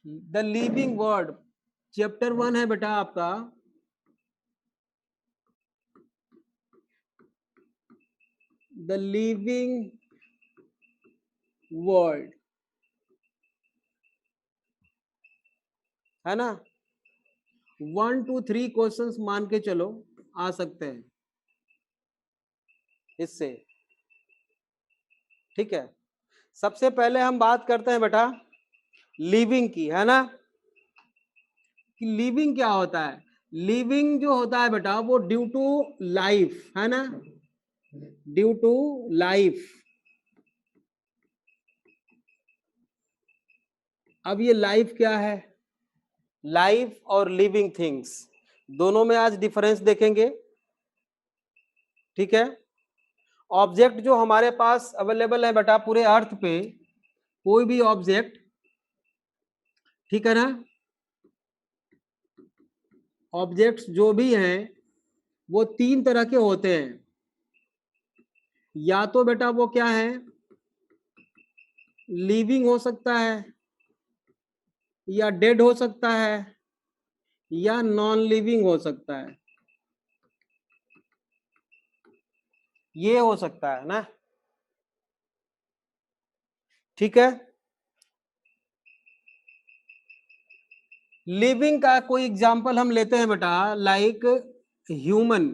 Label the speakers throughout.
Speaker 1: The living word, chapter 1 है बेटा आपका, द लिविंग वर्ल्ड, है ना। 1 2 3 क्वेश्चंस मान के चलो आ सकते हैं इससे, ठीक है। सबसे पहले हम बात करते हैं बेटा लिविंग की, है ना, कि लिविंग क्या होता है। लिविंग जो होता है बेटा वो ड्यू टू लाइफ, है ना, ड्यू टू लाइफ। अब ये लाइफ क्या है, लाइफ और लिविंग थिंग्स दोनों में आज डिफरेंस देखेंगे, ठीक है। ऑब्जेक्ट जो हमारे पास अवेलेबल है बेटा पूरे अर्थ पे, कोई भी ऑब्जेक्ट, ठीक है ना, ऑब्जेक्ट्स जो भी हैं वो 3 तरह के होते हैं। या तो बेटा वो क्या है, लिविंग हो सकता है, या डेड हो सकता है, या नॉन लिविंग हो सकता है, ये हो सकता है ना, ठीक है। लिविंग का कोई एग्जांपल हम लेते हैं बेटा, लाइक ह्यूमन,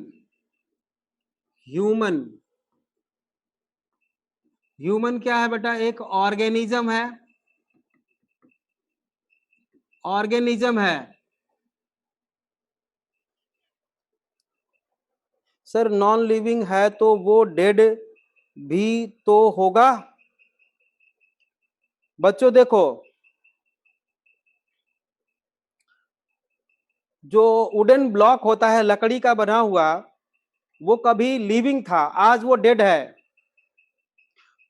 Speaker 1: ह्यूमन, ह्यूमन क्या है बेटा, एक ऑर्गेनिज्म है, ऑर्गेनिज्म है। सर नॉन लिविंग है तो वो डेड भी तो होगा। बच्चों देखो, जो वुडन ब्लॉक होता है लकड़ी का बना हुआ, वो कभी लिविंग था, आज वो डेड है,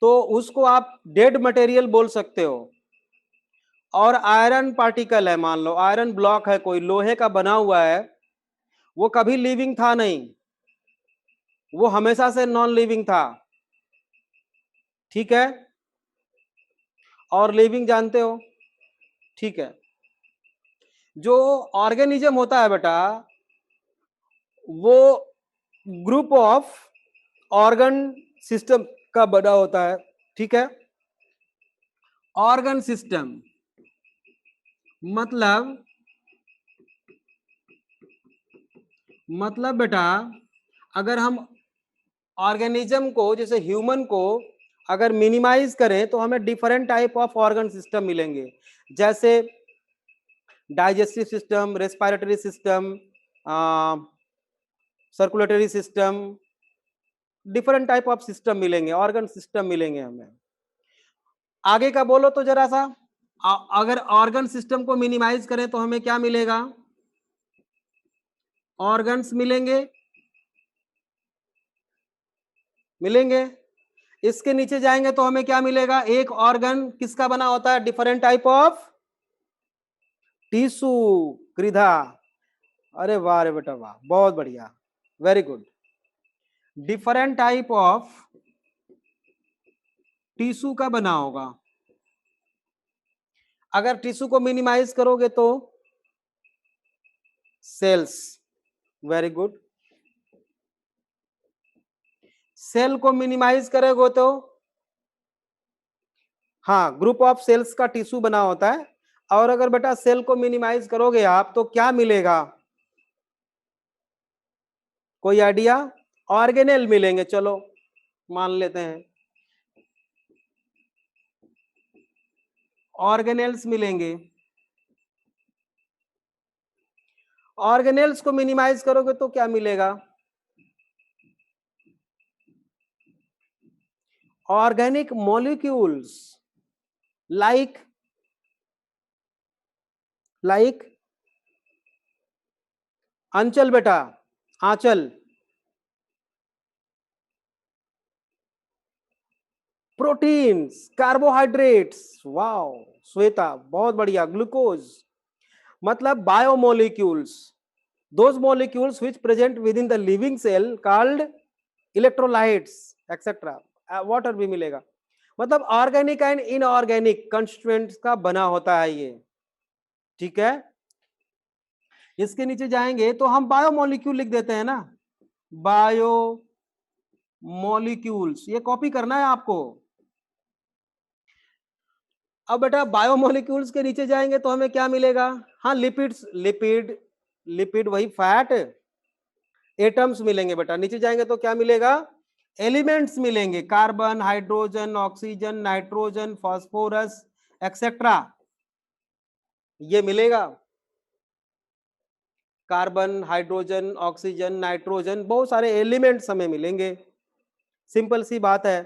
Speaker 1: तो उसको आप डेड मटेरियल बोल सकते हो। और आयरन पार्टिकल है, मान लो आयरन ब्लॉक है, कोई लोहे का बना हुआ है, वो कभी लिविंग था नहीं, वो हमेशा से नॉन लिविंग था, ठीक है। और लिविंग जानते हो, ठीक है। जो ऑर्गेनिज्म होता है बेटा वो ग्रुप ऑफ ऑर्गन सिस्टम का बना होता है, ठीक है। ऑर्गन सिस्टम मतलब बेटा अगर हम ऑर्गेनिज्म को, जैसे ह्यूमन को अगर मिनिमाइज करें तो हमें different type of organ system मिलेंगे, जैसे digestive system, respiratory system, circulatory system, different type of system मिलेंगे, ऑर्गन सिस्टम मिलेंगे हमें। आगे का बोलो तो जरा सा, अगर ऑर्गन सिस्टम को मिनिमाइज करें तो हमें क्या मिलेगा, ऑर्गन्स मिलेंगे, मिलेंगे। इसके नीचे जाएंगे तो हमें क्या मिलेगा, एक ऑर्गन किसका बना होता है, डिफरेंट टाइप ऑफ टिश्यू, कृधा। अरे वाह रे बेटा वाह, बहुत बढ़िया, very good. Different type of tissue का बना होगा। अगर टिश्यू को मिनिमाइज करोगे तो सेल्स, वेरी गुड। सेल को मिनिमाइज करोगे तो, हाँ, ग्रुप ऑफ सेल्स का टिश्यू बना होता है। और अगर बेटा सेल को मिनिमाइज करोगे आप तो क्या मिलेगा, कोई आइडिया, ऑर्गेनेल मिलेंगे, चलो मान लेते हैं ऑर्गेनेल्स मिलेंगे। ऑर्गेनेल्स को मिनिमाइज करोगे तो क्या मिलेगा, ऑर्गेनिक मॉलिक्यूल्स, लाइक अंचल बेटा, आंचल, प्रोटीन्स, कार्बोहाइड्रेट्स, वाओ श्वेता बहुत बढ़िया, ग्लूकोज, मतलब biomolecules, those molecules which present within the living cell called electrolytes etc. Water भी मिलेगा, मतलब ऑर्गेनिक एंड इनऑर्गेनिक कंस्टिट्यूएंट्स का बना होता है ये, ठीक है, इसके नीचे जाएंगे तो हम बायोमोलिक्यूल लिख देते हैं ना, बायो मॉलिक्यूल्स, ये कॉपी करना है आपको। अब बेटा बायोमोलिक्यूल्स के नीचे जाएंगे तो हमें क्या मिलेगा, हाँ लिपिड्स, लिपिड, लिपिड वही फैट, एटम्स मिलेंगे बेटा। नीचे जाएंगे तो क्या मिलेगा, एलिमेंट्स मिलेंगे, carbon, hydrogen, oxygen, nitrogen, phosphorus etcetera, ये मिलेगा। कार्बन, हाइड्रोजन, ऑक्सीजन, नाइट्रोजन, बहुत सारे एलिमेंट्स हमें मिलेंगे, सिंपल सी बात है।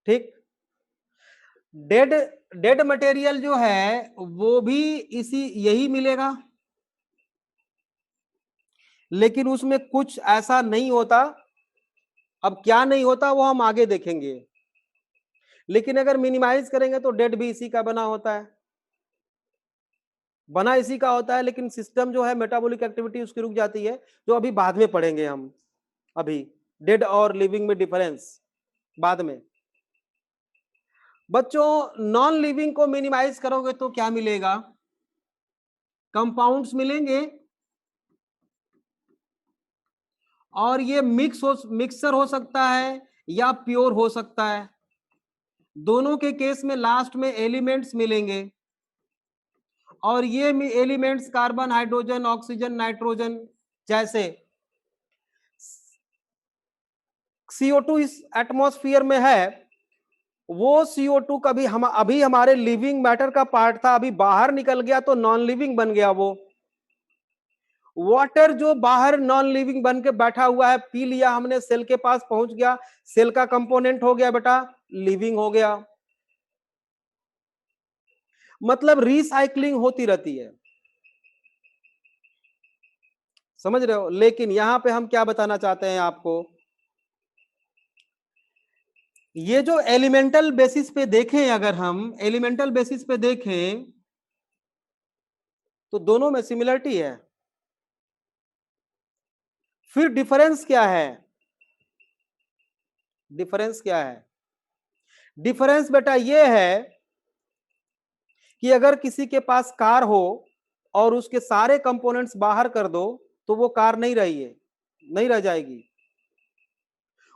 Speaker 1: ठीक, डेड डेड मटेरियल जो है वो भी इसी यही मिलेगा, लेकिन उसमें कुछ ऐसा नहीं होता। अब क्या नहीं होता वो हम आगे देखेंगे, लेकिन अगर मिनिमाइज करेंगे तो डेड भी इसी का बना होता है, बना इसी का होता है, लेकिन सिस्टम जो है मेटाबॉलिक एक्टिविटी उसकी रुक जाती है, जो अभी बाद में पढ़ेंगे हम। अभी डेड और लिविंग में डिफरेंस बाद में। बच्चों नॉन लिविंग को मिनिमाइज करोगे तो क्या मिलेगा, कंपाउंड्स मिलेंगे, और ये मिक्सर हो सकता है या प्योर हो सकता है, दोनों के केस में लास्ट में एलिमेंट्स मिलेंगे, और ये elements carbon, hydrogen, oxygen, nitrogen, जैसे CO2 इस एटमॉस्फेयर में है, वो CO2 कभी हम अभी हमारे लिविंग मैटर का पार्ट था, अभी बाहर निकल गया तो नॉन लिविंग बन गया। वो वाटर जो बाहर नॉन लिविंग बन के बैठा हुआ है, पी लिया हमने, सेल के पास पहुंच गया, सेल का कंपोनेंट हो गया बेटा, लिविंग हो गया। मतलब रिसाइकलिंग होती रहती है, समझ रहे हो। लेकिन यहां पे हम क्या बताना चाहते हैं आपको, ये जो एलिमेंटल बेसिस पे देखें, अगर हम एलिमेंटल बेसिस पे देखें तो दोनों में सिमिलरिटी है। फिर डिफरेंस क्या है, डिफरेंस क्या है, डिफरेंस बेटा ये है कि अगर किसी के पास कार हो और उसके सारे कंपोनेंट्स बाहर कर दो तो वो कार नहीं रही है, नहीं रह जाएगी।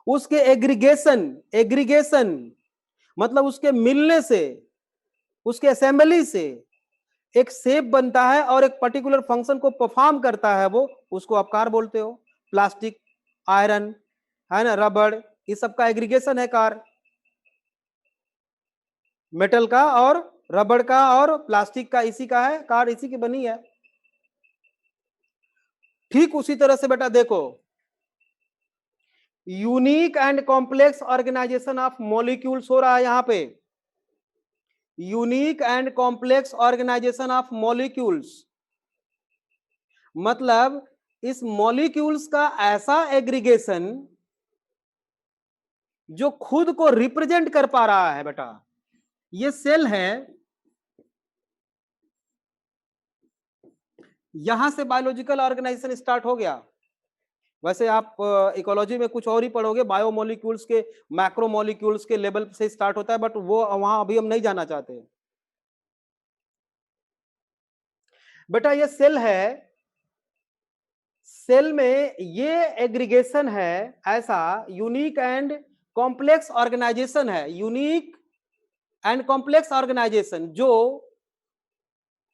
Speaker 1: उसके एग्रीगेशन, एग्रीगेशन मतलब उसके मिलने से, उसके असेंबली से एक शेप बनता है और एक पर्टिकुलर फंक्शन को परफॉर्म करता है, वो उसको आप कार बोलते हो। प्लास्टिक, आयरन, है ना, रबड़, ये सब का एग्रीगेशन है कार, मेटल का और रबड़ का और प्लास्टिक का, इसी का है कार, इसी की बनी है। ठीक उसी तरह से बेटा देखो, unique and complex organisation of molecules हो रहा है यहां पे, unique and complex organisation of molecules, मतलब इस मॉलिक्यूल्स का ऐसा एग्रीगेशन जो खुद को रिप्रेजेंट कर पा रहा है बेटा। ये सेल है, यहां से बायोलॉजिकल ऑर्गेनाइजेशन स्टार्ट हो गया। वैसे आप इकोलॉजी में कुछ और ही पढ़ोगे, बायोमोलिक्यूल्स के, मैक्रोमोलिक्यूल्स के लेवल से स्टार्ट होता है, बट वो वहां अभी हम नहीं जाना चाहते। बेटा ये सेल है, सेल में ये एग्रीगेशन है, ऐसा यूनिक एंड कॉम्प्लेक्स ऑर्गेनाइजेशन है, यूनिक एंड कॉम्प्लेक्स ऑर्गेनाइजेशन जो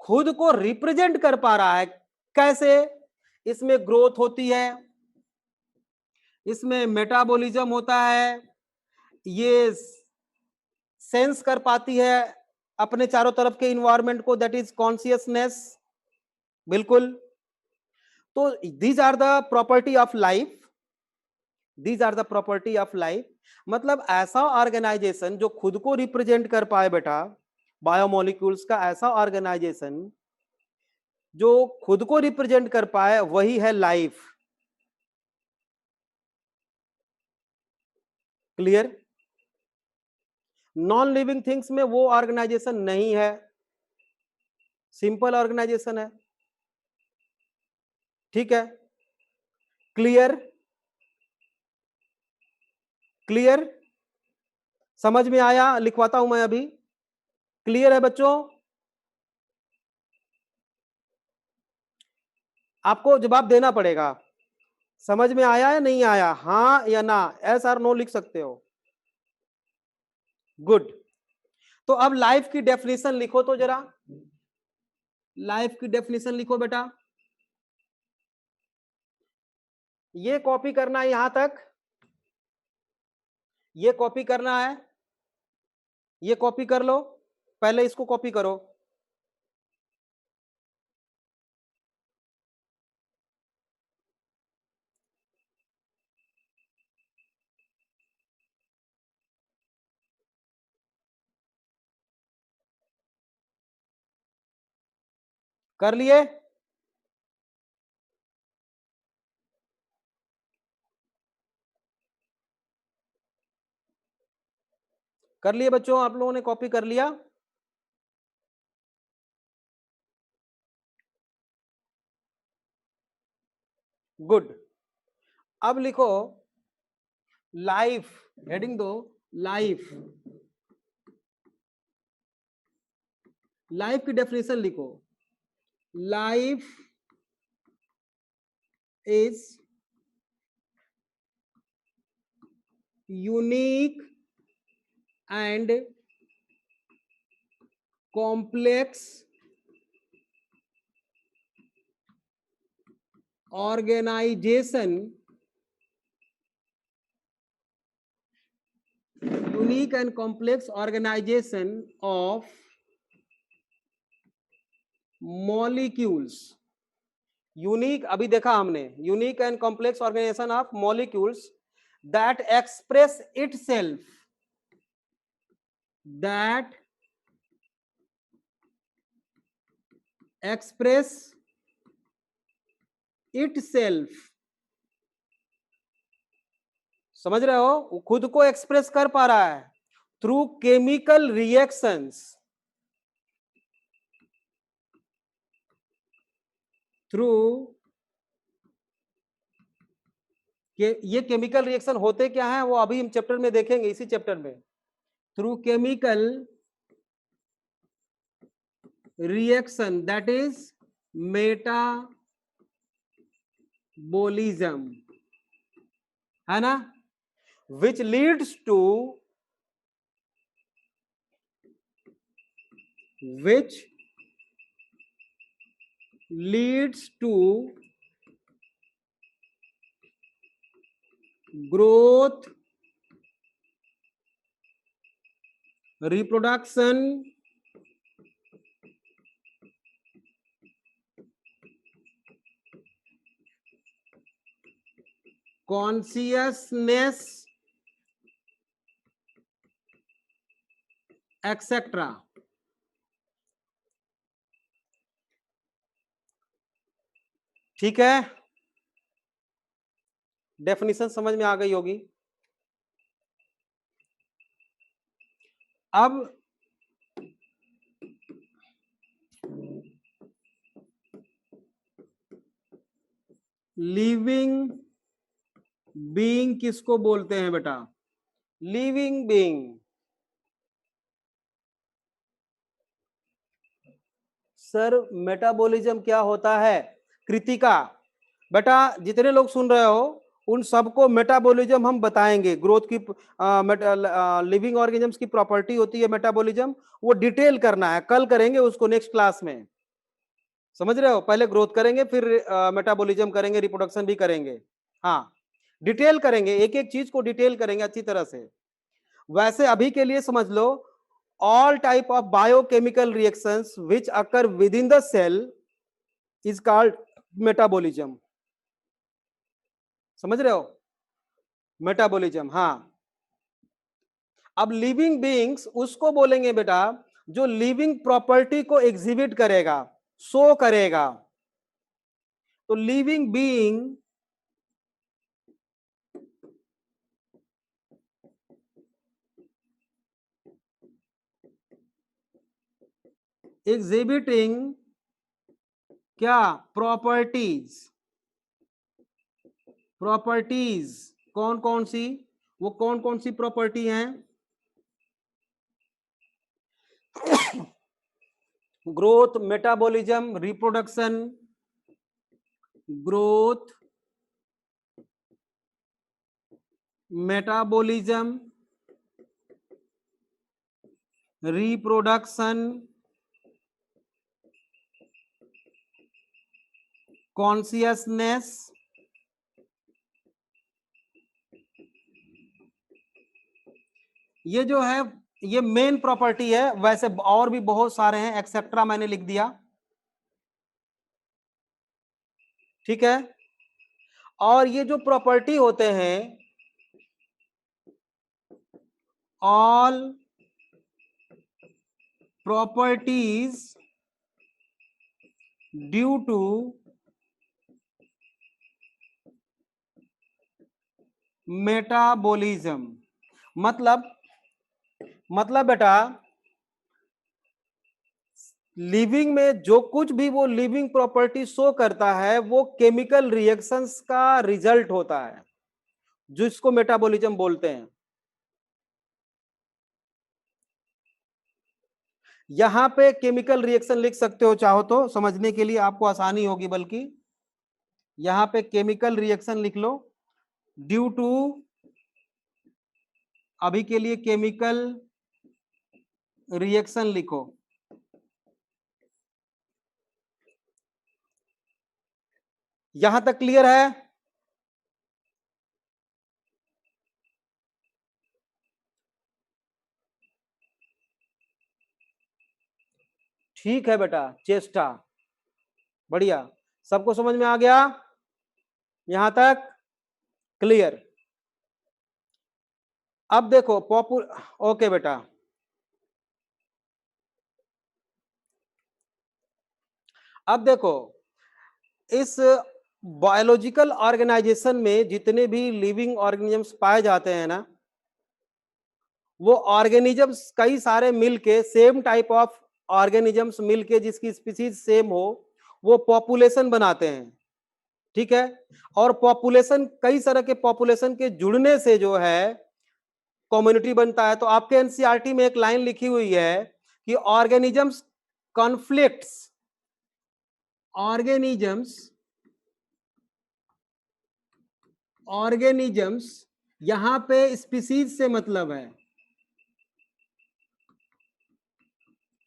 Speaker 1: खुद को रिप्रेजेंट कर पा रहा है। कैसे, इसमें ग्रोथ होती है, इसमें मेटाबॉलिज्म होता है, ये सेंस कर पाती है अपने चारों तरफ के इन्वायरमेंट को, दैट इज कॉन्शियसनेस, बिल्कुल। तो these are the property of life, these are the property of life, मतलब ऐसा ऑर्गेनाइजेशन जो खुद को रिप्रेजेंट कर पाए बेटा, बायोमोलिक्यूल्स का ऐसा ऑर्गेनाइजेशन जो खुद को रिप्रेजेंट कर पाए, वही है life. Clear. Non living things में वो ऑर्गेनाइजेशन नहीं है, सिंपल ऑर्गेनाइजेशन है। ठीक है, क्लियर, क्लियर, समझ में आया, लिखवाता हूं मैं अभी। क्लियर है बच्चों, आपको जवाब देना पड़ेगा। समझ में आया या नहीं आया, हाँ या ना, एस आर नो लिख सकते हो। गुड। तो अब लाइफ की डेफिनेशन लिखो तो जरा, लाइफ की डेफिनेशन लिखो बेटा। ये कॉपी करना है यहां तक, ये कॉपी करना है, ये कॉपी कर लो, पहले इसको कॉपी करो। कर लिए? कर लिए बच्चों, आप लोगों ने कॉपी कर लिया? गुड। अब लिखो लाइफ, हेडिंग दो लाइफ, लाइफ की डेफिनेशन लिखो। Life is unique and complex organisation, unique and complex organisation of molecules. Unique अभी देखा हमने, unique and complex organisation of molecules that express itself, that express itself, समझ रहे हो, वो खुद को एक्सप्रेस कर पा रहा है थ्रू केमिकल रिएक्शंस, थ्रू ये केमिकल रिएक्शन होते क्या है वो अभी हम चैप्टर में देखेंगे, इसी चैप्टर में। Through chemical reaction that is metabolism, है ना, which leads to which leads to growth, reproduction, consciousness, etc. ठीक है, डेफिनेशन समझ में आ गई होगी। अब लिविंग बीइंग किसको बोलते हैं बेटा? लिविंग बीइंग, सर मेटाबॉलिज्म क्या होता है? कृतिका बेटा, जितने लोग सुन रहे हो उन सबको मेटाबॉलिज्म हम बताएंगे। ग्रोथ की लिविंग ऑर्गेनिजम्स की प्रॉपर्टी होती है मेटाबॉलिज्म, वो डिटेल करना है, कल करेंगे उसको नेक्स्ट क्लास में, समझ रहे हो। पहले ग्रोथ करेंगे, फिर मेटाबॉलिज्म करेंगे, रिप्रोडक्शन भी करेंगे। हाँ, डिटेल करेंगे, एक एक चीज को डिटेल करेंगे अच्छी तरह से। वैसे अभी के लिए समझ लो, all type of biochemical reactions which occur within the cell is called metabolism, समझ रहे हो, मेटाबॉलिज्म। हाँ, अब लिविंग बीइंग्स उसको बोलेंगे बेटा जो लिविंग प्रॉपर्टी को एग्जिबिट करेगा, शो करेगा। तो लिविंग बीइंग एग्जिबिटिंग क्या? प्रॉपर्टीज, प्रॉपर्टीज कौन कौन सी? वो कौन कौन सी प्रॉपर्टी हैं? Growth, metabolism, reproduction, growth, metabolism, reproduction, consciousness, ये जो है ये मेन प्रॉपर्टी है। वैसे और भी बहुत सारे हैं, एक्सेट्रा मैंने लिख दिया, ठीक है। और ये जो प्रॉपर्टी होते हैं, all properties due to metabolism, मतलब बेटा लिविंग में जो कुछ भी वो लिविंग प्रॉपर्टी शो करता है वो केमिकल रिएक्शंस का रिजल्ट होता है, जिसको मेटाबॉलिज्म बोलते हैं। यहां पे केमिकल रिएक्शन लिख सकते हो, चाहो तो समझने के लिए आपको आसानी होगी, बल्कि यहां पे केमिकल रिएक्शन लिख लो, ड्यू टू, अभी के लिए केमिकल रिएक्शन लिखो। यहां तक क्लियर है? ठीक है बेटा, चेष्टा, बढ़िया, सबको समझ में आ गया यहां तक? क्लियर। अब देखो ओके बेटा, अब देखो इस बायोलॉजिकल ऑर्गेनाइजेशन में जितने भी लिविंग ऑर्गेनिजम्स पाए जाते हैं ना, वो ऑर्गेनिजम्स कई सारे मिलके, सेम टाइप ऑफ ऑर्गेनिजम्स मिलके जिसकी स्पीसीज सेम हो, वो पॉपुलेशन बनाते हैं, ठीक है। और पॉपुलेशन, कई तरह के पॉपुलेशन के जुड़ने से जो है कम्युनिटी बनता है। तो आपके एनसीईआरटी में एक लाइन लिखी हुई है कि ऑर्गेनिजम्स कॉन्फ्लिक्ट्स, ऑर्गेनिजम्स ऑर्गेनिजम्स यहां पे स्पीसीज से मतलब है,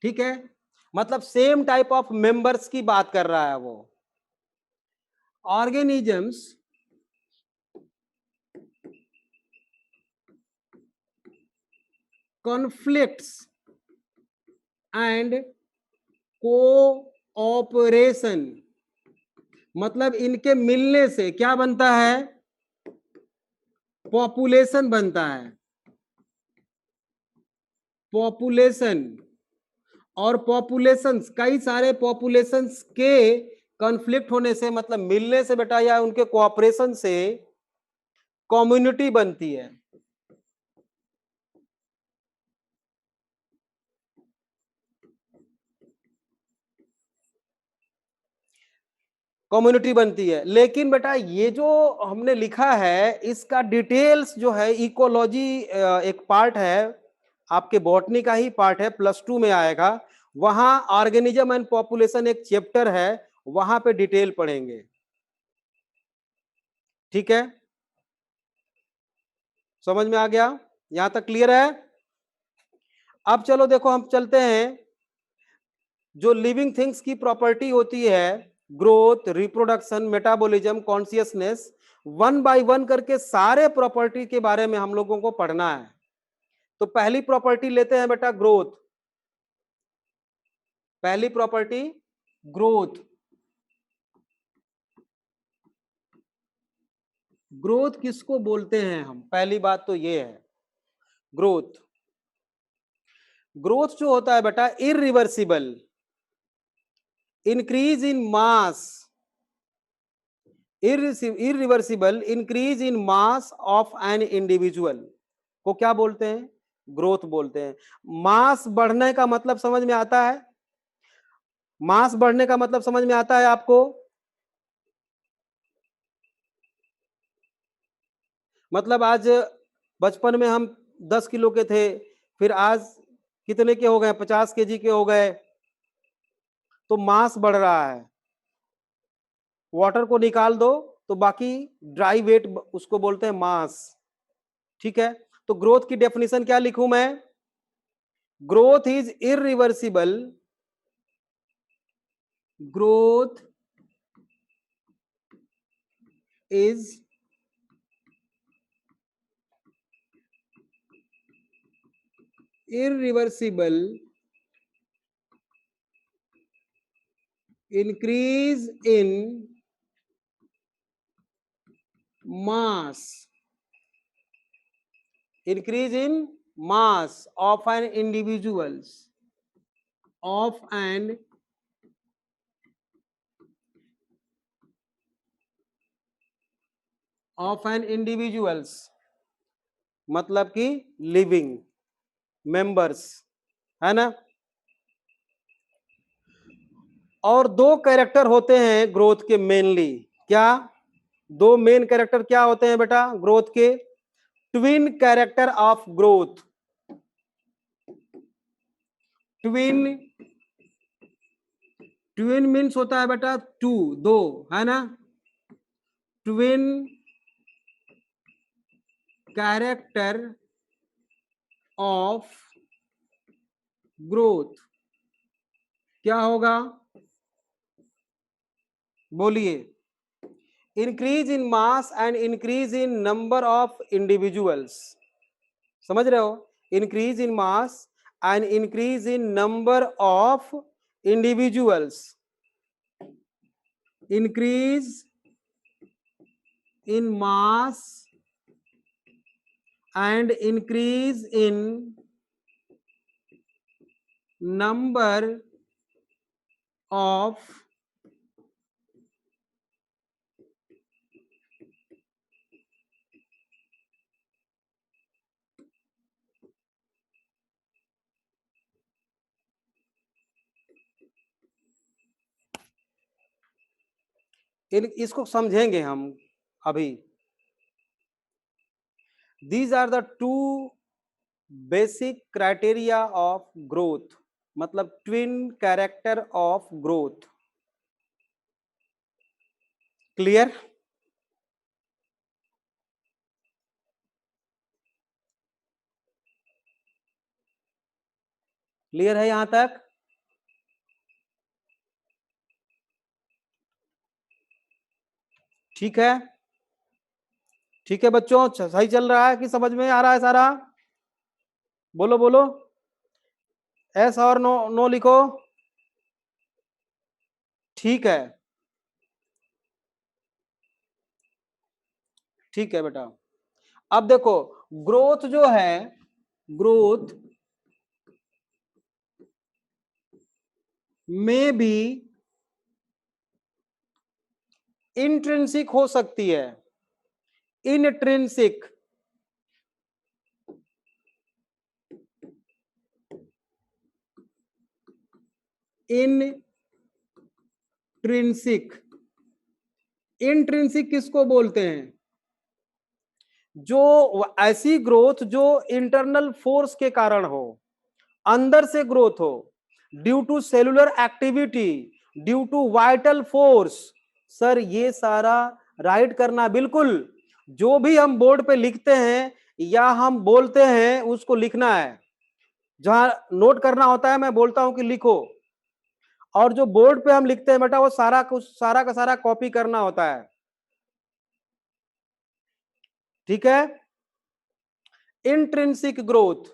Speaker 1: ठीक है। मतलब सेम टाइप ऑफ मेंबर्स की बात कर रहा है वो। ऑर्गेनिजम्स कॉन्फ्लिक्ट्स एंड कोऑपरेशन, मतलब इनके मिलने से क्या बनता है? पॉपुलेशन बनता है, पॉपुलेशन। और पॉपुलेशंस, कई सारे पॉपुलेशंस के कॉन्फ्लिक्ट होने से, मतलब मिलने से बेटा, या उनके कोऑपरेशन से कम्युनिटी बनती है, कम्युनिटी बनती है। लेकिन बेटा ये जो हमने लिखा है इसका डिटेल्स जो है, इकोलॉजी एक पार्ट है, आपके बॉटनी का ही पार्ट है, +2 में आएगा, वहां ऑर्गेनिज्म एंड पॉपुलेशन एक चैप्टर है, वहां पे डिटेल पढ़ेंगे, ठीक है। समझ में आ गया? यहां तक क्लियर है? अब चलो देखो, हम चलते हैं, जो लिविंग थिंग्स की प्रॉपर्टी होती है, growth, reproduction, metabolism, consciousness, one by one करके सारे प्रॉपर्टी के बारे में हम लोगों को पढ़ना है। तो पहली प्रॉपर्टी लेते हैं बेटा, ग्रोथ। पहली प्रॉपर्टी ग्रोथ। ग्रोथ किसको बोलते हैं हम? पहली बात तो ये है, ग्रोथ, ग्रोथ जो होता है बेटा, irreversible increase in mass, irreversible increase in mass of an individual को क्या बोलते हैं? ग्रोथ बोलते हैं। मास बढ़ने का मतलब समझ में आता है? मास बढ़ने का मतलब समझ में आता है आपको? मतलब आज बचपन में हम 10 किलो के थे, फिर आज कितने के हो गए? 50 केजी के हो गए, तो मास बढ़ रहा है। वाटर को निकाल दो तो बाकी ड्राई वेट उसको बोलते हैं मास। ठीक है, तो ग्रोथ की डेफिनेशन क्या लिखूं मैं? Growth is irreversible, growth is irreversible increase in mass, increase in mass of an individuals, of an individuals, मतलब कि लिविंग मेंबर्स, है ना। और दो कैरेक्टर होते हैं ग्रोथ के मेनली, क्या? दो मेन कैरेक्टर क्या होते हैं बेटा ग्रोथ के? Twin character of growth. Twin, twin means होता है बेटा टू, दो, है ना। ट्विन कैरेक्टर ऑफ ग्रोथ क्या होगा? बोलिए। Increase in mass and increase in number of individuals, समझ रहे हो? Increase in mass and increase in number of individuals, increase in mass and increase in number of इसको समझेंगे हम अभी। These are the two basic criteria of growth, मतलब twin character of growth। Clear? Clear है यहां तक? ठीक है, ठीक है बच्चों, सही चल रहा है कि समझ में आ रहा है सारा? बोलो बोलो, एस और नो, नो लिखो। ठीक है, ठीक है बेटा। अब देखो, ग्रोथ जो है, ग्रोथ में भी इंट्रिंसिक हो सकती है, इनट्रिंसिक, इनट्रिंसिक। इंट्रिंसिक किसको बोलते हैं? जो ऐसी ग्रोथ जो इंटरनल फोर्स के कारण हो, अंदर से ग्रोथ हो, due to cellular activity, due to vital force. Sir ये सारा राइट करना बिल्कुल, जो भी हम बोर्ड पे लिखते हैं या हम बोलते हैं उसको लिखना है। जहां नोट करना होता है मैं बोलता हूं कि लिखो, और जो बोर्ड पे हम लिखते हैं बेटा वो सारा कुछ, सारा का सारा कॉपी करना होता है। ठीक है। Intrinsic growth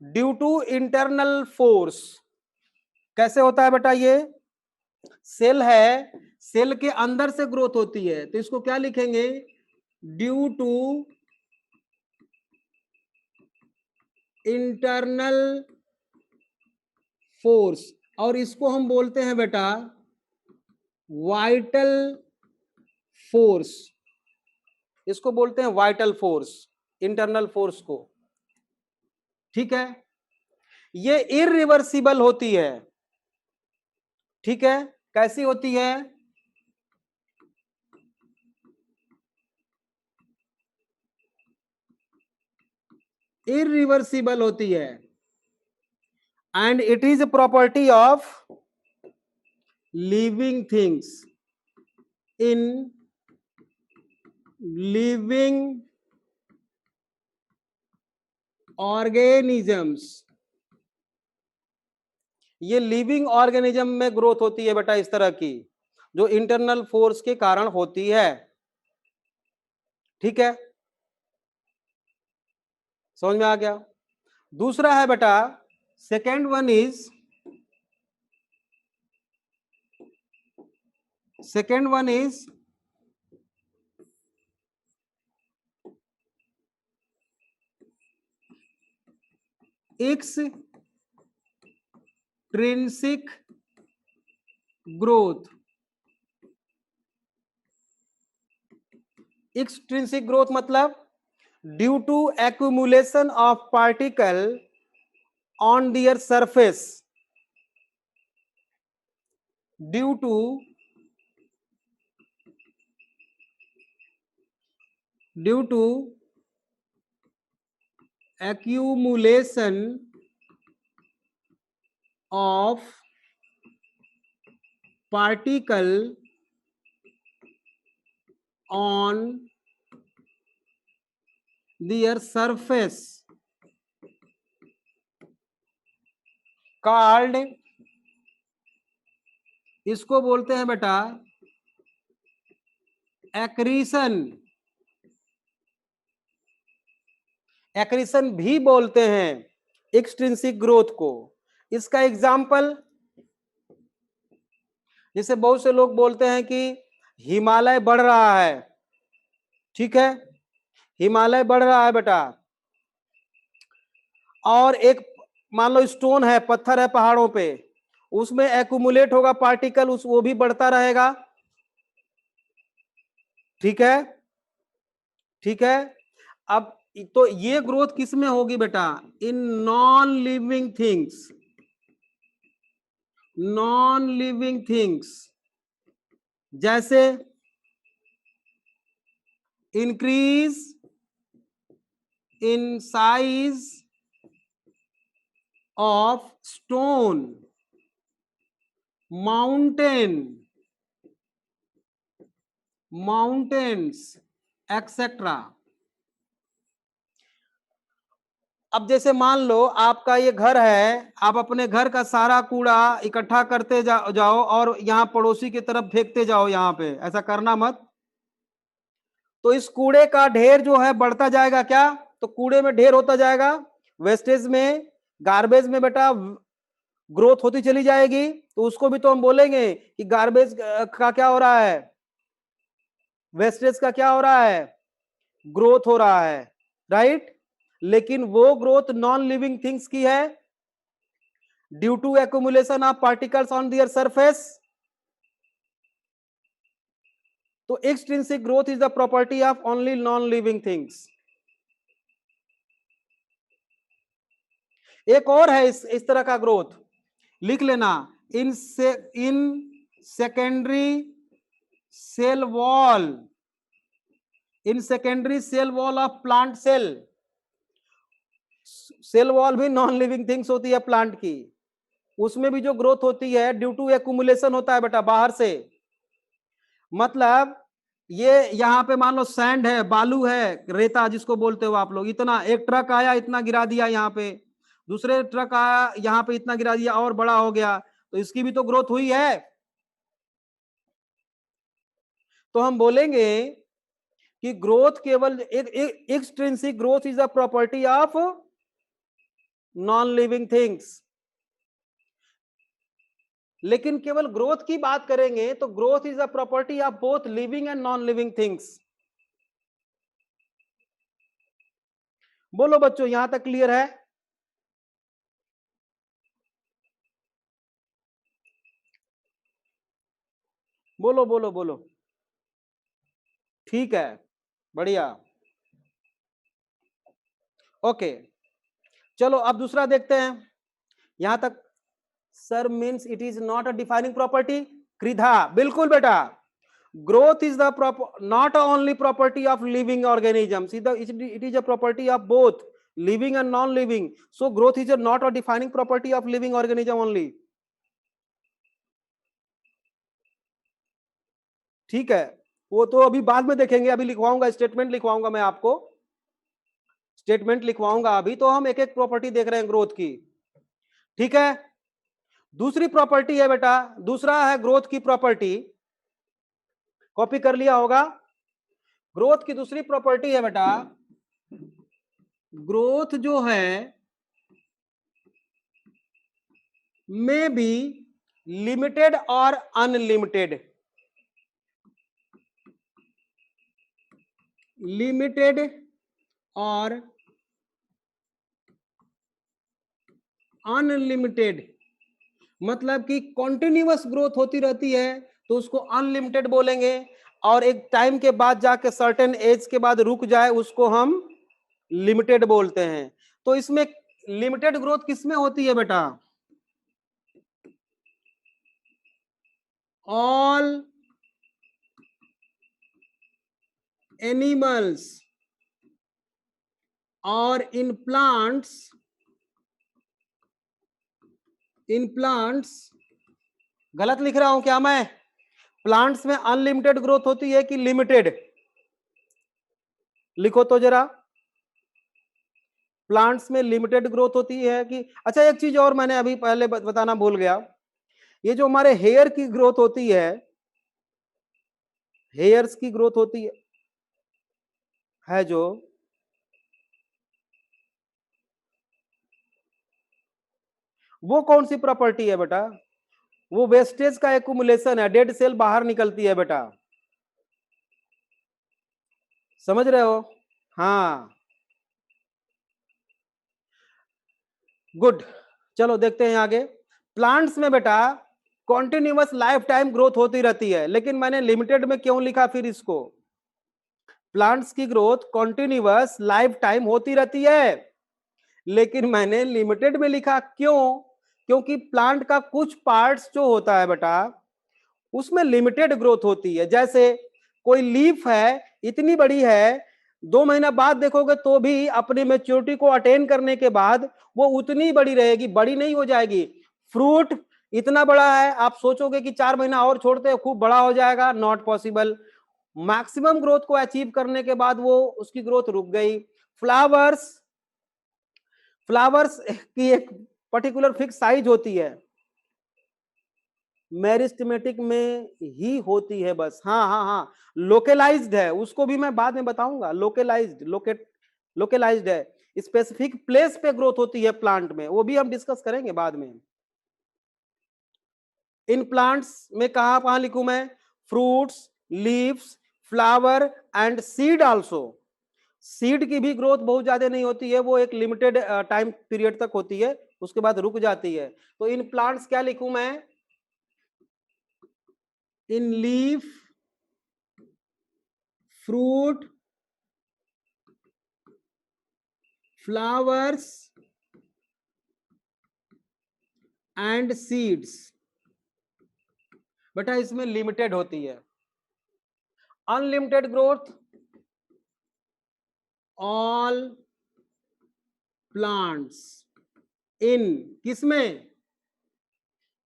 Speaker 1: due to internal force कैसे होता है बेटा? ये सेल है, सेल के अंदर से ग्रोथ होती है, तो इसको क्या लिखेंगे? ड्यू टू इंटरनल फोर्स, और इसको हम बोलते हैं बेटा वाइटल फोर्स। इसको बोलते हैं वाइटल फोर्स, इंटरनल फोर्स को। ठीक है, ये इरिवर्सिबल होती है। ठीक है, कैसी होती है? इरिवर्सिबल होती है, and it is property of living things. In living organisms. ये लिविंग ऑर्गेनिज्म में ग्रोथ होती है बेटा इस तरह की, जो इंटरनल फोर्स के कारण होती है। ठीक है, समझ में आ गया। दूसरा है बेटा, second one is, second one is extrinsic growth. Extrinsic growth मतलब due to accumulation of particle on their surface, due to accumulation of particle on their surface called, इसको बोलते हैं बेटा एक्रीशन। एक्रीशन भी बोलते हैं एक्सट्रिंसिक ग्रोथ को। इसका एग्जाम्पल, जैसे बहुत से लोग बोलते हैं कि हिमालय बढ़ रहा है, ठीक है, हिमालय बढ़ रहा है बेटा, और एक मान लो स्टोन है, पत्थर है पहाड़ों पे, उसमें एक्यूमुलेट होगा पार्टिकल, उस वो भी बढ़ता रहेगा। ठीक है, ठीक है। अब तो ये ग्रोथ किस में होगी बेटा? In non living things, non living things, जैसे increase in size of stone, mountains et cetera. अब जैसे मान लो आपका ये घर है, आप अपने घर का सारा कूड़ा इकट्ठा करते जाओ और यहाँ पड़ोसी की तरफ फेंकते जाओ, यहाँ पे ऐसा करना मत। तो इस कूड़े का ढेर जो है बढ़ता जाएगा क्या? तो कूड़े में ढेर होता जाएगा, वेस्टेज में, गार्बेज में बेटा ग्रोथ होती चली जाएगी। तो उसको भी तो हम बोलेंगे कि गार्बेज का क्या हो रहा है, वेस्टेज का क्या हो रहा है, ग्रोथ हो रहा है, राइट। लेकिन वो ग्रोथ नॉन लिविंग थिंग्स की है, due to accumulation of particles on their surface. तो extrinsic growth is the property of only non living things. एक और है इस तरह का ग्रोथ, लिख लेना, in secondary cell wall, in secondary cell wall of plant cell. Cell wall भी नॉन लिविंग थिंग्स होती है प्लांट की, उसमें भी जो ग्रोथ होती है ड्यू टू एक्यूमुलेशन होता है बेटा बाहर से। मतलब ये यहाँ पे मान लो सैंड है, बालू है, रेता जिसको बोलते हो आप लोग, इतना एक ट्रक आया इतना गिरा दिया यहाँ पे, दूसरे ट्रक आया यहाँ पे इतना गिरा दिया और बड़ा हो गया, तो इसकी भी तो ग्रोथ हुई है। तो हम बोलेंगे कि ग्रोथ केवल एक extrinsic growth is a property of non living things. लेकिन केवल ग्रोथ की बात करेंगे तो growth is a property of both living and non living things. बोलो बच्चों, यहां तक क्लियर है? बोलो बोलो बोलो। ठीक है, बढ़िया, ओके। चलो अब दूसरा देखते हैं। यहां तक sir means it is not a defining property. क्रिधा, बिल्कुल बेटा, growth is the not only property of living organisms, it is a property of both living and non living. So growth is not a defining property of living organism only. ठीक है, वो तो अभी बाद में देखेंगे, अभी लिखवाऊंगा, स्टेटमेंट लिखवाऊंगा मैं आपको, स्टेटमेंट लिखवाऊंगा। अभी तो हम एक एक प्रॉपर्टी देख रहे हैं ग्रोथ की। ठीक है, दूसरी प्रॉपर्टी है बेटा, दूसरा है ग्रोथ की प्रॉपर्टी, कॉपी कर लिया होगा। ग्रोथ की दूसरी प्रॉपर्टी है बेटा, ग्रोथ जो है मे बी लिमिटेड और अनलिमिटेड, लिमिटेड और अनलिमिटेड, मतलब कि कॉन्टिन्यूअस ग्रोथ होती रहती है तो उसको अनलिमिटेड बोलेंगे, और एक टाइम के बाद जाके सर्टेन एज के बाद रुक जाए उसको हम लिमिटेड बोलते हैं। तो इसमें लिमिटेड ग्रोथ किसमें होती है बेटा? ऑल एनिमल्स और इन प्लांट्स, इन प्लांट्स, गलत लिख रहा हूं क्या मैं? प्लांट्स में अनलिमिटेड ग्रोथ होती है कि लिमिटेड? लिखो तो जरा, प्लांट्स में लिमिटेड ग्रोथ होती है कि? अच्छा, एक चीज और मैंने अभी पहले बताना भूल गया, ये जो हमारे हेयर की ग्रोथ होती है, हेयर्स की ग्रोथ होती है जो, वो कौन सी प्रॉपर्टी है बेटा? वो वेस्टेज का एक्युमुलेशन है, डेड सेल बाहर निकलती है बेटा, समझ रहे हो? हाँ, गुड। चलो देखते हैं आगे। प्लांट्स में बेटा कॉन्टिन्यूअस लाइफ टाइम ग्रोथ होती रहती है, लेकिन मैंने लिमिटेड में क्यों लिखा फिर इसको? प्लांट्स की ग्रोथ कॉन्टिन्यूअस लाइफ टाइम होती रहती है, लेकिन मैंने लिमिटेड में लिखा क्यों? क्योंकि प्लांट का कुछ पार्ट्स जो होता है बेटा उसमें लिमिटेड ग्रोथ होती है। जैसे कोई लीफ है, इतनी बड़ी है, 2 महीना बाद देखोगे तो भी अपनी मैच्योरिटी को अटेन करने के बाद वो उतनी बड़ी रहेगी, बड़ी नहीं हो जाएगी। फ्रूट इतना बड़ा है, आप सोचोगे कि 4 महीना और छोड़ते हैं खूब बड़ा हो जाएगा, नॉट पॉसिबल। मैक्सिमम ग्रोथ को अचीव करने के बाद वो उसकी ग्रोथ रुक गई। फ्लावर्स, फ्लावर्स की एक पर्टिकुलर फिक्स साइज होती है, मेरिस्टेमेटिक में ही होती है बस। हाँ हाँ हाँ, लोकेलाइज्ड है, उसको भी मैं बाद में बताऊंगा। लोकेलाइज्ड, लोकेलाइज्ड है, स्पेसिफिक प्लेस पे ग्रोथ होती है प्लांट में, वो भी हम डिस्कस करेंगे बाद में। इन प्लांट्स में कहां लिखूं मैं? Fruits, leaves, flower and seed also. Seed की भी ग्रोथ बहुत ज्यादा नहीं होती है, वो एक लिमिटेड टाइम पीरियड तक होती है, उसके बाद रुक जाती है। तो इन प्लांट्स क्या लिखूं मैं? इन leaf, fruit, flowers and seeds. बेटा इसमें लिमिटेड होती है। अनलिमिटेड ग्रोथ ऑल प्लांट्स, इन किसमें?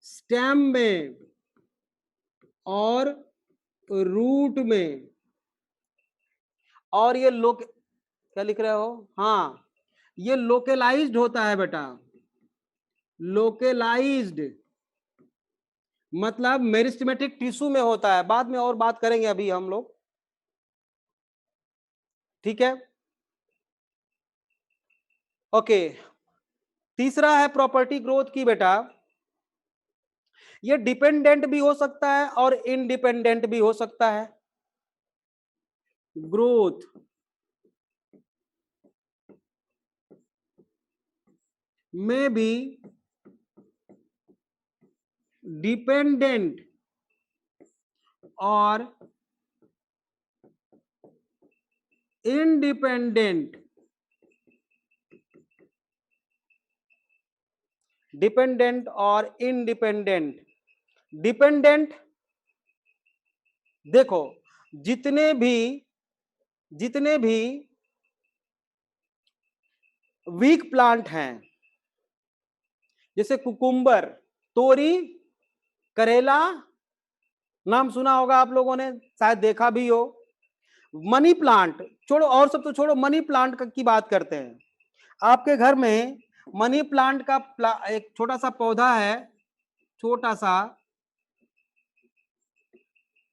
Speaker 1: स्टेम में और रूट में। और ये लोक, क्या लिख रहे हो? हाँ, ये लोकेलाइज्ड होता है बेटा, लोकेलाइज्ड मतलब मेरिस्टेमेटिक टिश्यू में होता है, बाद में और बात करेंगे अभी हम लोग। ठीक है, ओके। तीसरा है प्रॉपर्टी ग्रोथ की बेटा, ये डिपेंडेंट भी हो सकता है और इंडिपेंडेंट भी हो सकता है। ग्रोथ में भी डिपेंडेंट और इंडिपेंडेंट, डिपेंडेंट और इंडिपेंडेंट। डिपेंडेंट, देखो जितने भी वीक प्लांट हैं, जैसे कुकुम्बर, तोरी, करेला, नाम सुना होगा आप लोगों ने, शायद देखा भी हो। मनी प्लांट छोड़ो, और सब तो छोड़ो, मनी प्लांट की बात करते हैं। आपके घर में मनी प्लांट का एक छोटा सा पौधा है, छोटा सा,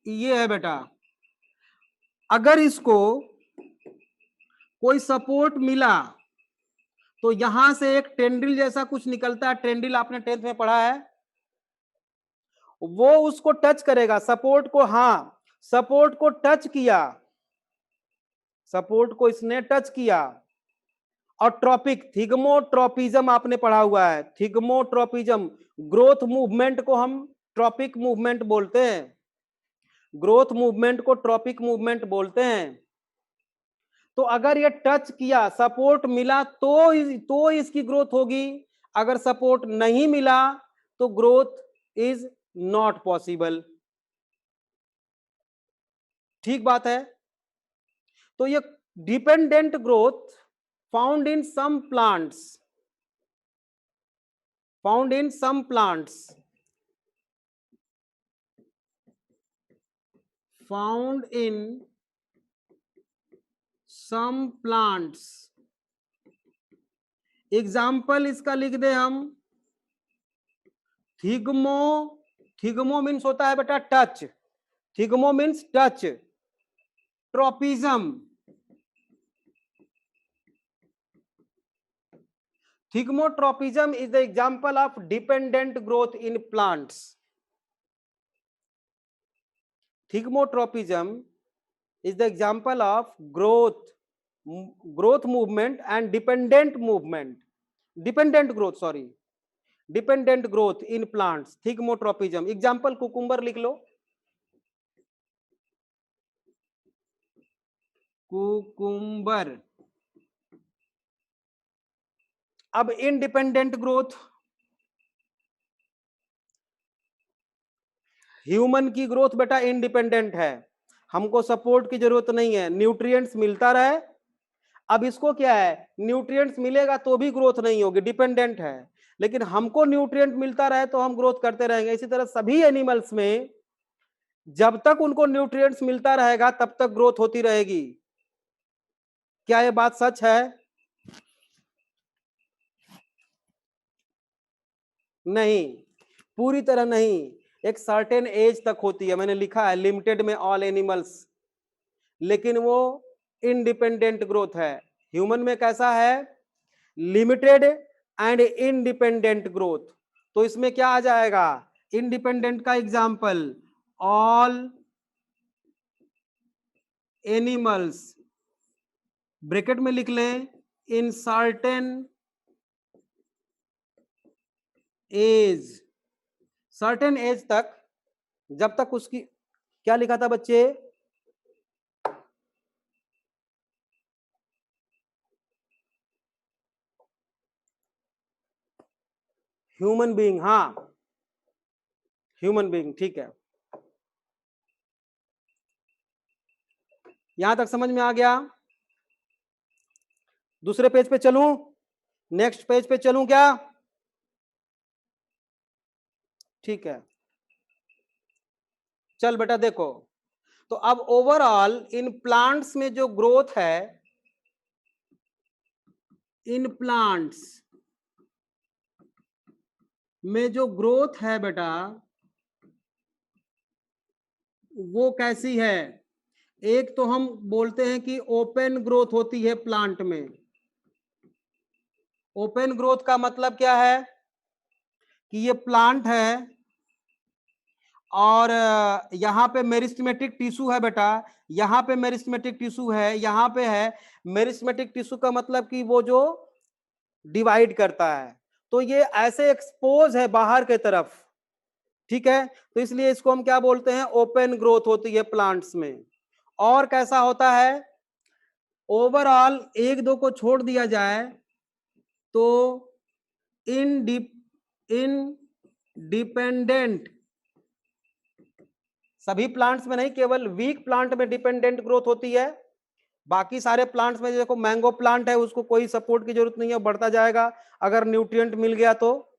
Speaker 1: ये है बेटा। अगर इसको कोई सपोर्ट मिला तो यहां से एक टेंड्रिल जैसा कुछ निकलता है, टेंड्रिल आपने 10th में पढ़ा है, वो उसको टच करेगा सपोर्ट को। हाँ, सपोर्ट को टच किया, सपोर्ट को इसने टच किया, और ट्रॉपिक थिग्मोट्रोपिज्म आपने पढ़ा हुआ है, थिग्मोट्रोपिज्म, ग्रोथ मूवमेंट को हम ट्रॉपिक मूवमेंट बोलते हैं, ग्रोथ मूवमेंट को ट्रॉपिक मूवमेंट बोलते हैं। तो अगर ये टच किया, सपोर्ट मिला तो इसकी ग्रोथ होगी, अगर सपोर्ट नहीं मिला तो ग्रोथ इज नॉट पॉसिबल। ठीक बात है। तो ये dependent growth found in some plants, found in some plants, found in some plants. Example इसका लिख दे हम, थिग्मो, थिग्मो मीन्स होता है बेटा touch, thigmo means touch, tropism, thigmotropism is the example of dependent growth in plants. Thigmotropism is the example of growth movement and dependent movement, dependent growth, sorry, dependent growth in plants, thigmotropism. Example cucumber लिख लो, cucumber. अब independent growth, human की growth बेटा independent है, हमको support की जरूरत नहीं है, न्यूट्रिएंट्स मिलता रहे। अब इसको क्या है, न्यूट्रिएंट्स मिलेगा तो भी ग्रोथ नहीं होगी, डिपेंडेंट है, लेकिन हमको न्यूट्रिएंट मिलता रहे तो हम ग्रोथ करते रहेंगे। इसी तरह सभी एनिमल्स में जब तक उनको न्यूट्रिएंट्स मिलता रहेगा तब तक ग्रोथ होती रहेगी। क्या ये बात सच है? नहीं, पूरी तरह नहीं, एक सर्टेन एज तक होती है, मैंने लिखा है लिमिटेड में ऑल एनिमल्स, लेकिन वो इंडिपेंडेंट ग्रोथ है। ह्यूमन में कैसा है, लिमिटेड एंड इंडिपेंडेंट ग्रोथ। तो इसमें क्या आ जाएगा, इंडिपेंडेंट का एग्जाम्पल ऑल एनिमल्स, ब्रैकेट में लिख लें, in certain age, certain age तक, जब तक उसकी, क्या लिखा था बच्चे, ह्यूमन बीइंग, हाँ ह्यूमन बीइंग, ठीक है। यहां तक समझ में आ गया? दूसरे पेज पे चलूं, नेक्स्ट पेज पे चलूं क्या? ठीक है, चल बेटा देखो, तो अब ओवरऑल इन प्लांट्स में जो ग्रोथ है, इन प्लांट्स में जो ग्रोथ है बेटा वो कैसी है? एक तो हम बोलते हैं कि ओपन ग्रोथ होती है प्लांट में। ओपन ग्रोथ का मतलब क्या है कि ये प्लांट है और यहाँ पे मेरिस्टेमेटिक टिश्यू है बेटा, यहाँ पे मेरिस्टेमेटिक टिश्यू है, यहाँ पे है। मेरिस्टेमेटिक टिश्यू का मतलब कि वो जो डिवाइड करता है, तो ये ऐसे एक्सपोज है बाहर के तरफ, ठीक है, तो इसलिए इसको हम क्या बोलते हैं, ओपन ग्रोथ होती है प्लांट्स में। और कैसा होता है, ओवरऑल एक दो को छोड़ दिया जाए तो इनडिपेंडेंट, सभी प्लांट्स में नहीं, केवल वीक प्लांट में डिपेंडेंट ग्रोथ होती है। बाकी सारे प्लांट्स में देखो, मैंगो प्लांट है, उसको कोई सपोर्ट की जरूरत नहीं है, बढ़ता जाएगा अगर न्यूट्रिएंट मिल गया तो,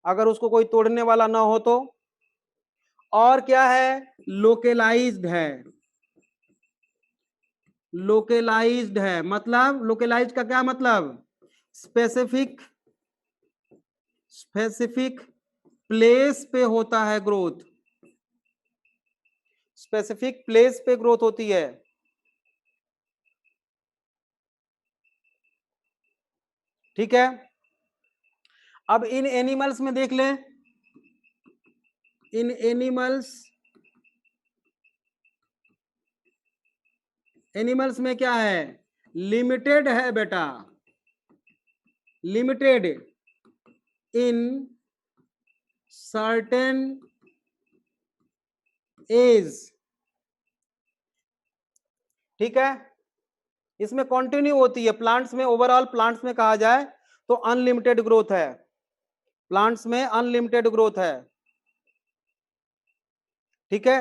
Speaker 1: अगर उसको कोई तोड़ने वाला ना हो तो। और क्या है, लोकेलाइज्ड है। लोकेलाइज्ड है मतलब, लोकेलाइज्ड का क्या मतलब, स्पेसिफिक, स्पेसिफिक प्लेस पे होता है ग्रोथ, स्पेसिफिक प्लेस पे ग्रोथ होती है। ठीक है, अब इन एनिमल्स में देख लें, इन एनिमल्स, एनिमल्स में क्या है, लिमिटेड है बेटा, लिमिटेड इन सर्टेन एज। ठीक है, इसमें कंटिन्यू होती है। प्लांट्स में, ओवरऑल प्लांट्स में कहा जाए तो अनलिमिटेड ग्रोथ है, प्लांट्स में अनलिमिटेड ग्रोथ है। ठीक है,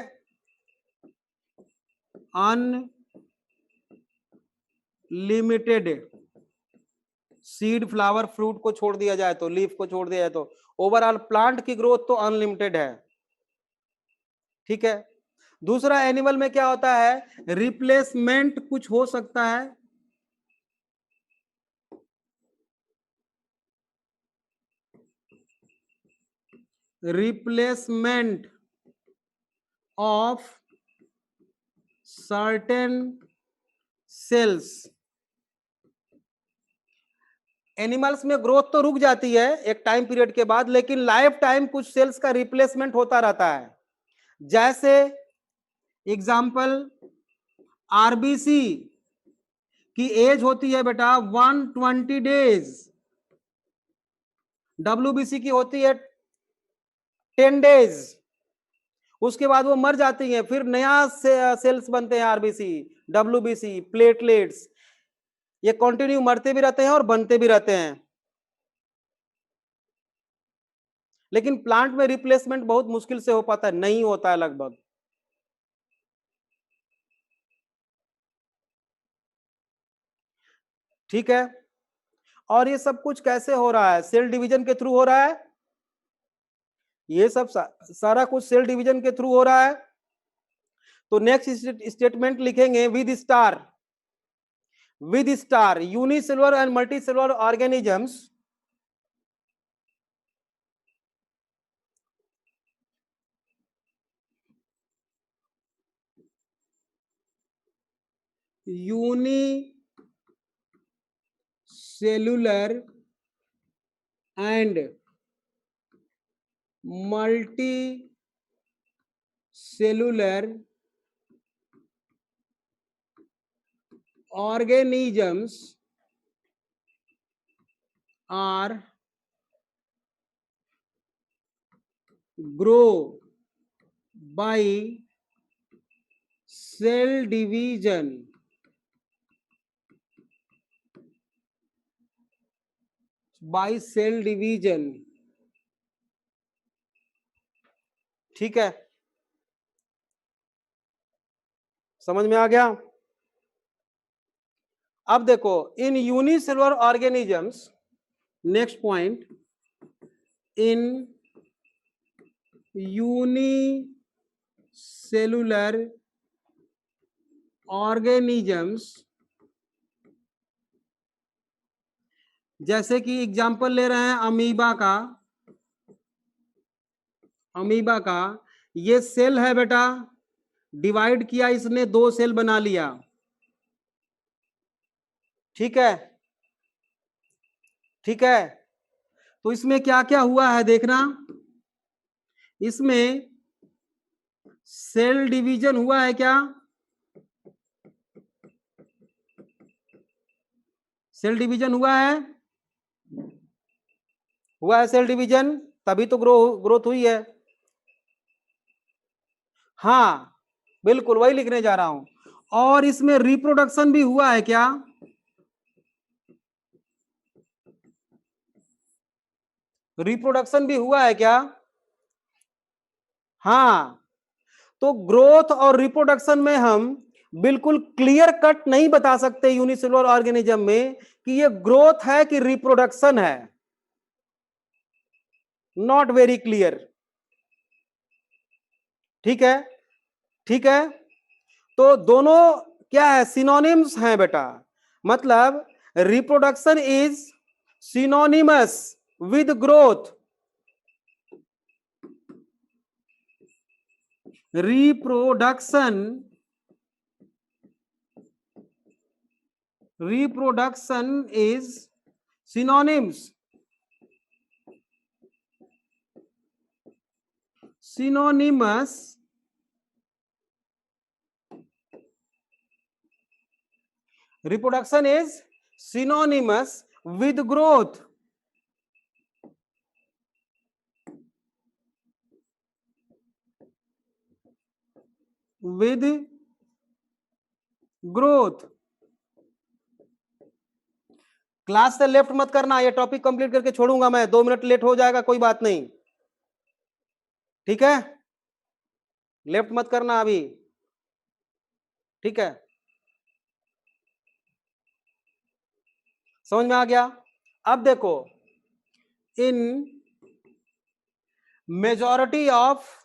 Speaker 1: अनलिमिटेड, सीड फ्लावर फ्रूट को छोड़ दिया जाए तो, लीफ को छोड़ दिया जाए तो, ओवरऑल प्लांट की ग्रोथ तो अनलिमिटेड है। ठीक है, दूसरा एनिमल में क्या होता है, रिप्लेसमेंट कुछ हो सकता है, replacement of certain cells. Animals में ग्रोथ तो रुक जाती है एक टाइम पीरियड के बाद, लेकिन लाइफ टाइम कुछ सेल्स का रिप्लेसमेंट होता रहता है। जैसे एग्जांपल, आरबीसी की एज होती है बेटा 120 डेज, डब्ल्यूबीसी की होती है 10 डेज, उसके बाद वो मर जाती हैं, फिर नया सेल्स बनते हैं, आरबीसी, डब्ल्यूबीसी, प्लेटलेट्स, ये कंटिन्यू मरते भी रहते हैं और बनते भी रहते हैं। लेकिन प्लांट में रिप्लेसमेंट बहुत मुश्किल से हो पाता है, नहीं होता है लगभग। ठीक है, और ये सब कुछ कैसे हो रहा है, सेल डिवीजन के थ्रू हो रहा है, ये सब सारा कुछ सेल डिवीजन के थ्रू हो रहा है। तो नेक्स्ट स्टेटमेंट लिखेंगे, with star, with star unicellular and multicellular organisms unicellular and multi cellular organisms are grow by cell division, by cell division। ठीक है, समझ में आ गया। अब देखो, इन यूनिसेलुलर ऑर्गेनिजम्स, नेक्स्ट पॉइंट, इन यूनिसेलुलर ऑर्गेनिजम्स, जैसे कि एग्जांपल ले रहे हैं अमीबा का, अमीबा का ये सेल है बेटा, डिवाइड किया इसने, 2 सेल बना लिया। ठीक है, ठीक है, तो इसमें क्या क्या हुआ है देखना, इसमें सेल डिवीजन हुआ है क्या, सेल डिवीजन हुआ है, हुआ है सेल डिवीजन, तभी तो ग्रोथ हुई है। हाँ बिल्कुल, वही लिखने जा रहा हूं। और इसमें रिप्रोडक्शन भी हुआ है क्या, रिप्रोडक्शन भी हुआ है क्या, हाँ। तो ग्रोथ और रिप्रोडक्शन में हम बिल्कुल क्लियर कट नहीं बता सकते यूनिसेलुलर ऑर्गेनिज्म में कि ये ग्रोथ है कि रिप्रोडक्शन है, नॉट वेरी क्लियर। ठीक है, ठीक है। तो दोनों क्या है, सिनोनिम्स हैं बेटा। मतलब reproduction is synonymous with growth, reproduction is synonyms synonymous reproduction is synonymous with growth, with growth। Class से लेफ्ट मत करना, ये टॉपिक कंप्लीट करके छोड़ूंगा मैं, 2 मिनट लेट हो जाएगा कोई बात नहीं, ठीक है। लेफ्ट मत करना अभी, ठीक है। समझ में आ गया। अब देखो, in majority of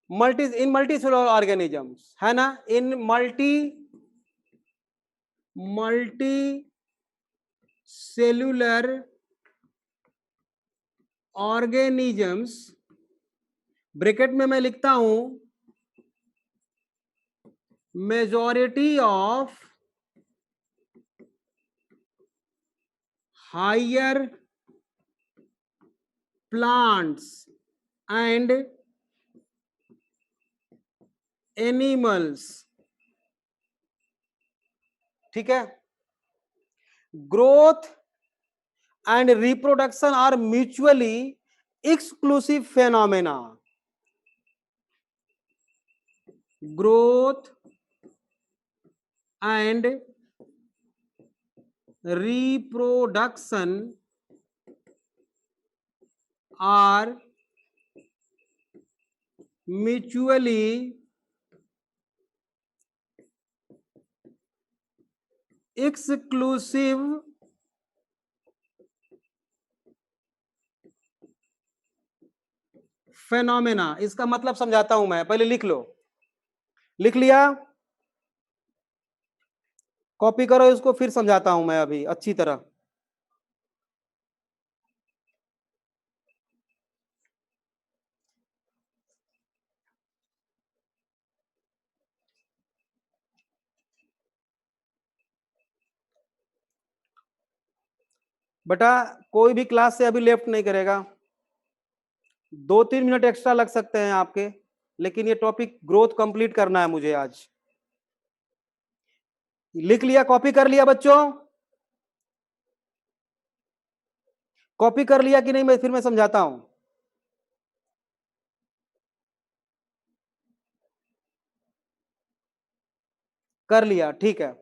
Speaker 1: multicellular organisms, है ना, in multicellular organisms, bracket में मैं लिखता हूं majority of higher plants and animals, ठीक है। Growth and reproduction are mutually exclusive phenomena. ग्रोथ एंड reproduction are mutually exclusive phenomena। इसका मतलब समझाता हूं मैं, पहले लिख लो। लिख लिया? कॉपी करो इसको, फिर समझाता हूं मैं अभी अच्छी तरह। बेटा कोई भी क्लास से अभी लेफ्ट नहीं करेगा, 2-3 मिनट एक्स्ट्रा लग सकते हैं आपके, लेकिन ये टॉपिक ग्रोथ कंप्लीट करना है मुझे आज। लिख लिया, कॉपी कर लिया बच्चों? कॉपी कर लिया कि नहीं, मैं फिर मैं समझाता हूं। कर लिया, ठीक है।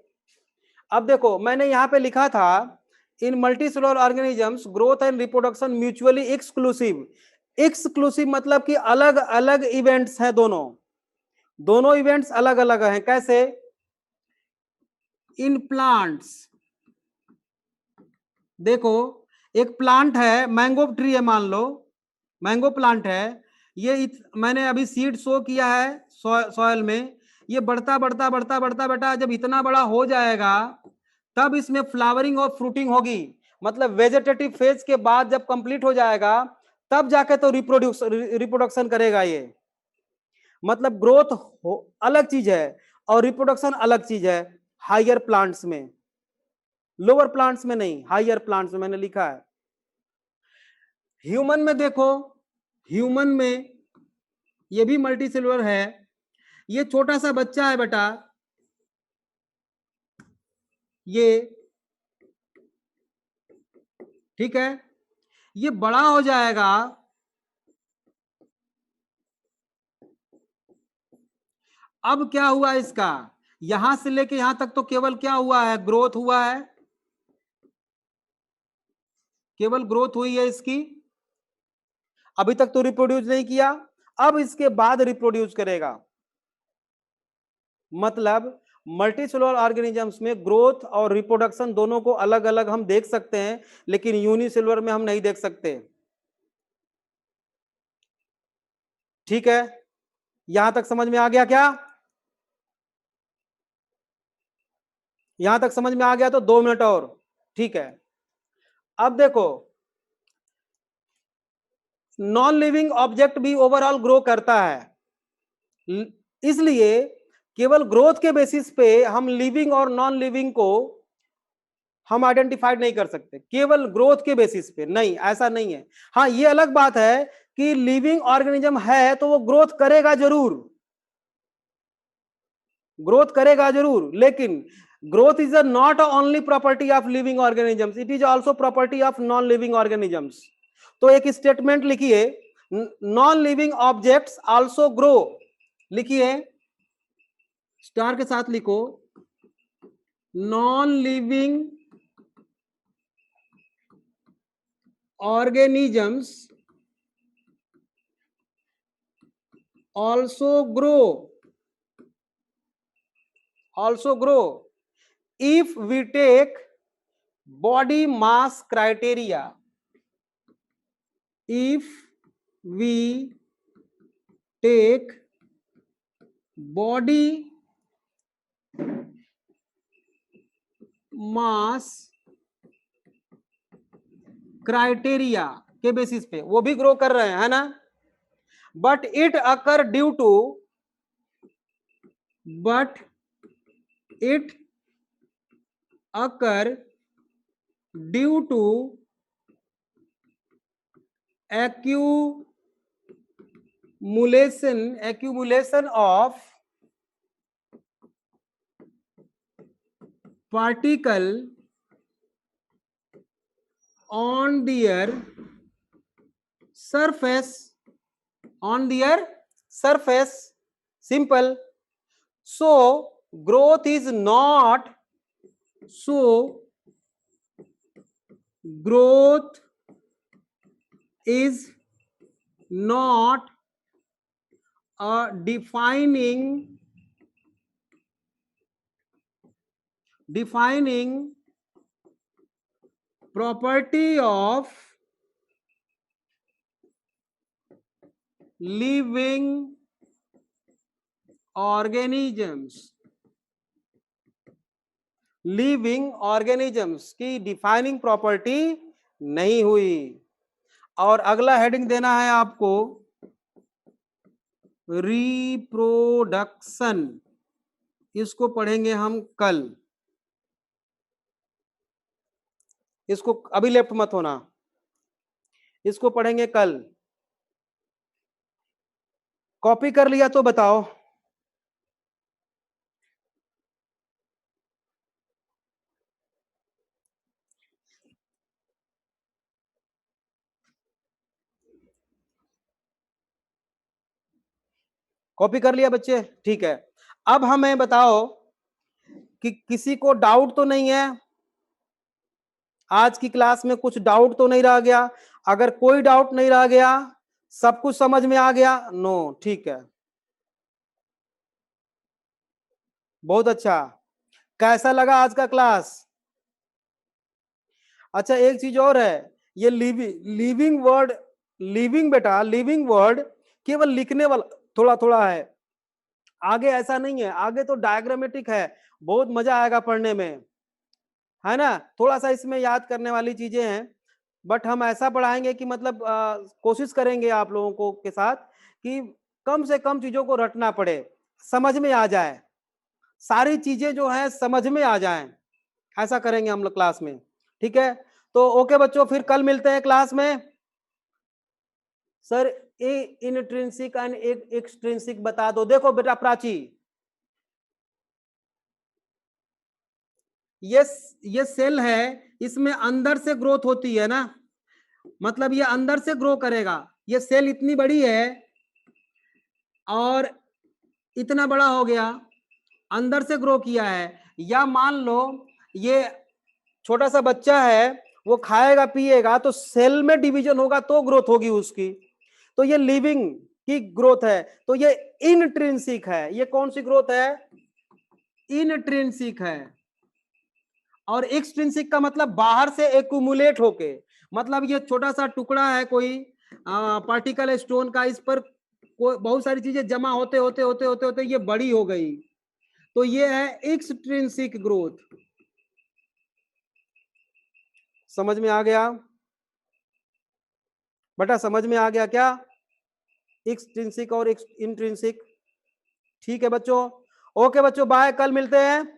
Speaker 1: अब देखो, मैंने यहां पे लिखा था in multicellular organisms growth and reproduction mutually exclusive. Exclusive मतलब कि अलग अलग इवेंट्स हैं, दोनों इवेंट्स अलग अलग हैं। कैसे? इन प्लांट्स, देखो एक प्लांट है, मैंगो ट्री है, मान लो मैंगो प्लांट है, ये मैंने अभी सीड सो किया है सॉइल में, ये बढ़ता बढ़ता बढ़ता बढ़ता बेटा जब इतना बड़ा हो जाएगा तब इसमें फ्लावरिंग और फ्रूटिंग होगी। मतलब वेजिटेटिव फेज के बाद जब कंप्लीट हो जाएगा तब जाके तो रिप्रोडक्शन करेगा ये। मतलब ग्रोथ अलग चीज है और रिप्रोडक्शन अलग चीज है, हायर प्लांट्स में, लोअर प्लांट्स में नहीं, हायर प्लांट्स में मैंने लिखा है। ह्यूमन में देखो, ह्यूमन में ये भी मल्टीसेलुलर है, ये छोटा सा बच्चा है बेटा, ये ठीक है, ये बड़ा हो जाएगा, अब क्या हुआ इसका, यहां से लेके यहां तक तो केवल क्या हुआ है, ग्रोथ हुआ है, केवल ग्रोथ हुई है इसकी, अभी तक तो रिप्रोड्यूस नहीं किया, अब इसके बाद रिप्रोड्यूस करेगा। मतलब मल्टीसेलुलर ऑर्गेनिजम्स में ग्रोथ और रिप्रोडक्शन दोनों को अलग अलग हम देख सकते हैं, लेकिन यूनिसेलुलर में हम नहीं देख सकते, ठीक है। यहां तक समझ में आ गया क्या? यहां तक समझ में आ गया तो 2 मिनट और, ठीक है। अब देखो, नॉन लिविंग ऑब्जेक्ट भी ओवरऑल ग्रो करता है, इसलिए केवल ग्रोथ के बेसिस पे हम लिविंग और नॉन लिविंग को हम आइडेंटिफाइड नहीं कर सकते, केवल ग्रोथ के बेसिस पे नहीं, ऐसा नहीं है। हाँ, ये अलग बात है कि लिविंग ऑर्गेनिज्म है तो वो ग्रोथ करेगा जरूर, ग्रोथ करेगा जरूर, लेकिन growth is a not only property of living organisms, it is also property of non living organisms. तो एक स्टेटमेंट लिखिए, non living objects also grow, लिखिए, स्टार के साथ लिखो, non living organisms also grow if we take body mass criteria, if we take body mass criteria के basis पे वो भी ग्रो कर रहे हैं, है ना। But it occur due to, but it occur due to accumulation of particle on their surface, on their surface, simple. So growth is not, so growth is not a defining property of living organisms, living organisms की defining property नहीं हुई। और अगला heading देना है आपको, reproduction, इसको पढ़ेंगे हम कल, इसको अभी लेफ्ट मत होना, इसको पढ़ेंगे कल। कॉपी कर लिया तो बताओ, कॉपी कर लिया बच्चे, ठीक है। अब हमें बताओ कि किसी को डाउट तो नहीं है, आज की क्लास में कुछ डाउट तो नहीं रह गया? अगर कोई डाउट नहीं रह गया, सब कुछ समझ में आ गया, नो, ठीक है, बहुत अच्छा। कैसा लगा आज का क्लास? अच्छा, एक चीज और है, ये लिविंग वर्ड, लिविंग बेटा, लिविंग वर्ड केवल लिखने वाला थोड़ा थोड़ा है, आगे ऐसा नहीं है, आगे तो डायग्रामेटिक है, बहुत मजा आएगा पढ़ने में, है ना। थोड़ा सा इसमें याद करने वाली चीजें हैं, बट हम ऐसा पढ़ाएंगे कि मतलब कोशिश करेंगे आप लोगों को के साथ कि कम से कम चीजों को रटना पड़े, समझ में आ जाए, सारी चीजें जो है समझ में आ जाएं, ऐसा करेंगे हम लोग क्लास में, ठीक है। तो ओके बच्चों, फिर कल मिलते हैं क्लास में। Sir A intrinsic and extrinsic बता दो। देखो बेटा प्राची, ये सेल है, इसमें अंदर से ग्रोथ होती है ना, मतलब ये अंदर से ग्रो करेगा, ये सेल इतनी बड़ी है और इतना बड़ा हो गया, अंदर से ग्रो किया है। या मान लो ये छोटा सा बच्चा है, वो खाएगा पिएगा तो सेल में डिवीजन होगा तो ग्रोथ होगी उसकी, तो ये लिविंग की ग्रोथ है, तो ये इंट्रिंसिक है। ये कौन सी ग्रोथ है? इंट्रिंसिक है। और एक्सट्रिंसिक का मतलब बाहर से एक्यूमुलेट होके, मतलब ये छोटा सा टुकड़ा है कोई पार्टिकल स्टोन का, इस पर बहुत सारी चीजें जमा होते होते होते होते होते ये बड़ी हो गई, तो ये है एक्सट्रिंसिक ग्रोथ। समझ में आ गया बेटा? समझ में आ गया क्या एक्सट्रिंसिक और इंट्रिंसिक? ठीक है बच्चों, ओके बच्चों, बाय, कल मिलते हैं।